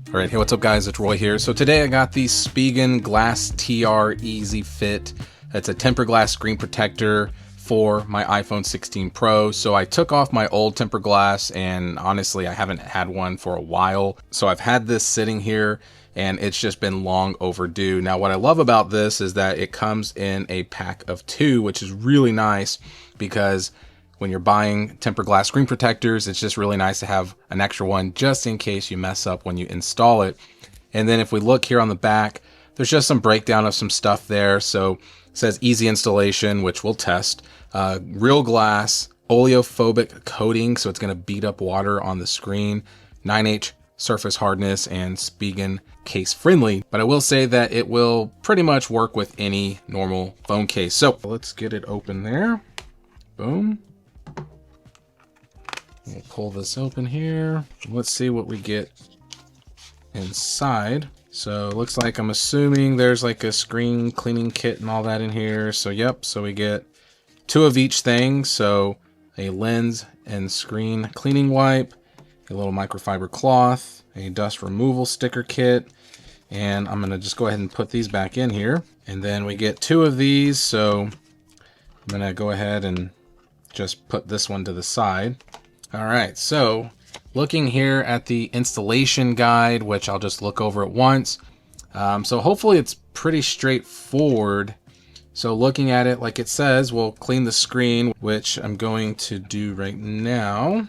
Alright, hey, what's up guys, it's Roy here. So today I got the Spigen GlasTR EZ Fit. It's a tempered glass screen protector for my iPhone 16 Pro. So I took off my old tempered glass, and honestly I haven't had one for a while. So I've had this sitting here and it's just been long overdue. Now what I love about this is that it comes in a pack of 2, which is really nice because when you're buying tempered glass screen protectors, it's just really nice to have an extra one just in case you mess up when you install it. And then if we look here on the back, there's just some breakdown of some stuff there. So it says easy installation, which we'll test. Real glass, oleophobic coating, so it's going to beat up water on the screen. 9H surface hardness, and Spigen case friendly. But I will say that it will pretty much work with any normal phone case. So let's get it open there. Boom. We'll pull this open here. Let's see what we get inside. So it looks like, I'm assuming there's like a screen cleaning kit and all that in here. So yep, so we get 2 of each thing. So a lens and screen cleaning wipe, a little microfiber cloth, a dust removal sticker kit, and I'm gonna just go ahead and put these back in here. And then we get 2 of these. So I'm gonna go ahead and just put this one to the side. All right, so looking here at the installation guide, which I'll just look over at once. So hopefully it's pretty straightforward. So looking at it, like it says, we'll clean the screen, which I'm going to do right now.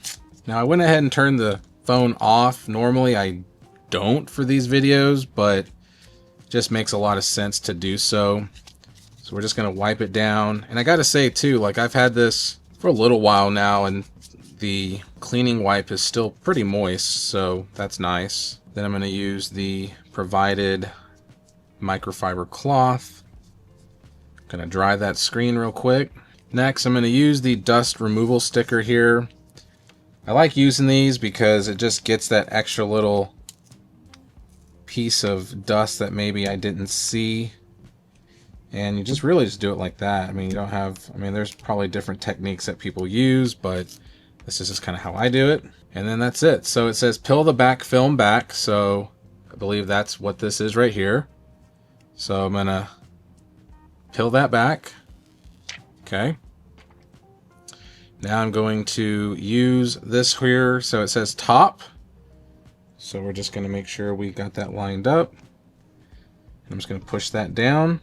Now I went ahead and turned the phone off. Normally I don't for these videos, but it just makes a lot of sense to do so. So we're just gonna wipe it down. And I gotta say too, like I've had this for a little while now, and the cleaning wipe is still pretty moist, so that's nice. Then I'm going to use the provided microfiber cloth. Going to dry that screen real quick. Next, I'm going to use the dust removal sticker here. I like using these because it just gets that extra little piece of dust that maybe I didn't see. And you just really just do it like that. I mean, you don't have, I mean, there's probably different techniques that people use, but this is just kind of how I do it. And then that's it. So it says peel the back film back. So I believe that's what this is right here. So I'm going to peel that back. Okay. Now I'm going to use this here. So it says top. So we're just going to make sure we got that lined up. I'm just going to push that down.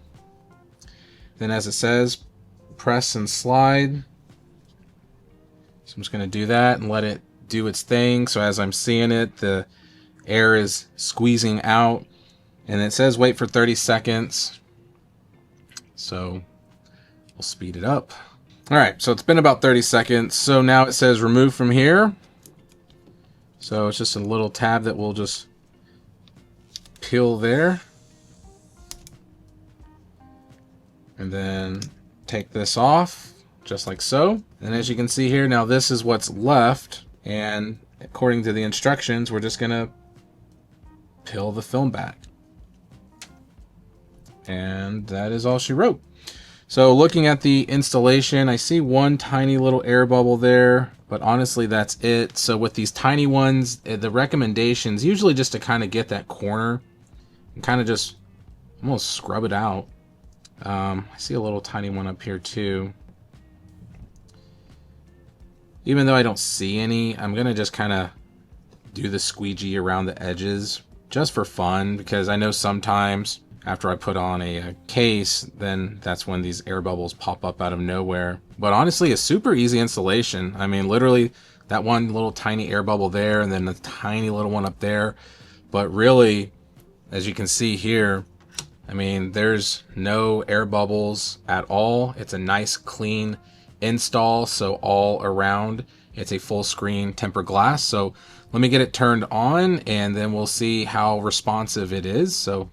Then as it says, press and slide. So I'm just going to do that and let it do its thing. So as I'm seeing it, the air is squeezing out. And it says wait for 30 seconds. So we'll speed it up. Alright, so it's been about 30 seconds. So now it says remove from here. So it's just a little tab that we'll just peel there. And then take this off. Just like so. And as you can see here, now this is what's left. And according to the instructions, we're just going to peel the film back. And that is all she wrote. So looking at the installation, I see one tiny little air bubble there, but honestly that's it. So with these tiny ones, the recommendations usually just to kind of get that corner and kind of just almost scrub it out. I see a little tiny one up here too. Even though I don't see any, I'm going to just kind of do the squeegee around the edges just for fun, because I know sometimes after I put on a case, then that's when these air bubbles pop up out of nowhere. But honestly, a super easy installation. I mean, literally that one little tiny air bubble there and then a tiny little one up there. But really, as you can see here, I mean, there's no air bubbles at all. It's a nice clean install, so all around it's a full screen tempered glass. So let me get it turned on and then we'll see how responsive it is. So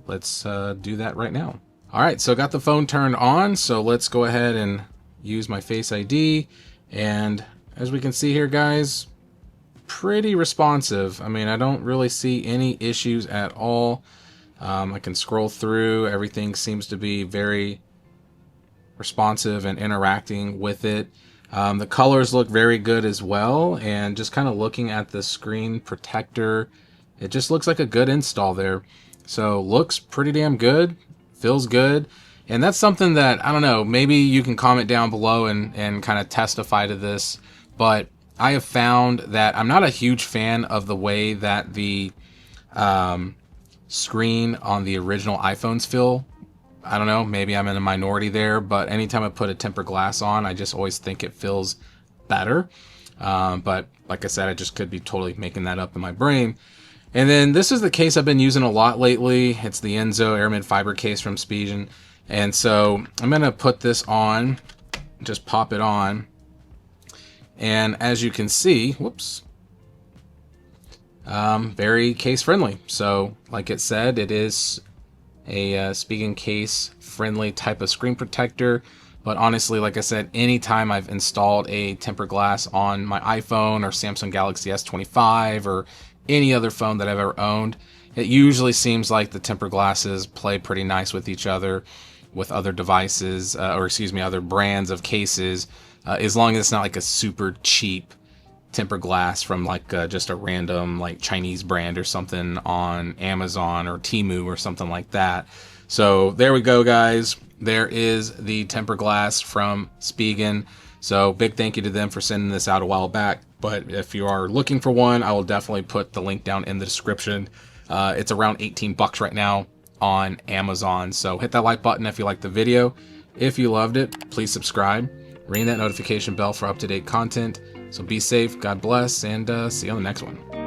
let's do that right now. All right, so I got the phone turned on, so let's go ahead and use my Face ID. And as we can see here, guys, pretty responsive. I mean, I don't really see any issues at all. I can scroll through, everything seems to be very responsive and interacting with it. The colors look very good as well, and just kind of looking at the screen protector it just looks like a good install there. So looks pretty damn good, feels good. And that's something that, I don't know, maybe you can comment down below and kind of testify to this, but I have found that I'm not a huge fan of the way that the screen on the original iPhones feel. I don't know, maybe I'm in a minority there, but anytime I put a tempered glass on, I just always think it feels better. But like I said, I just could be totally making that up in my brain. And then this is the case I've been using a lot lately. It's the Enzo Aramid fiber case from Spigen. And so I'm going to put this on, just pop it on. And as you can see, whoops, very case friendly. So like it said, it is a Spigen case friendly type of screen protector. But honestly, like I said, anytime I've installed a tempered glass on my iPhone or Samsung Galaxy S25 or any other phone that I've ever owned, it usually seems like the tempered glasses play pretty nice with each other, with other devices, or excuse me, other brands of cases, as long as it's not like a super cheap tempered glass from like just a random like Chinese brand or something on Amazon or Temu or something like that. So there we go, guys. There is the tempered glass from Spigen. So big thank you to them for sending this out a while back. But if you are looking for one, I will definitely put the link down in the description. It's around 18 bucks right now on Amazon. So hit that like button if you liked the video. If you loved it, please subscribe. Ring that notification bell for up-to-date content. So be safe, God bless, and see you on the next one.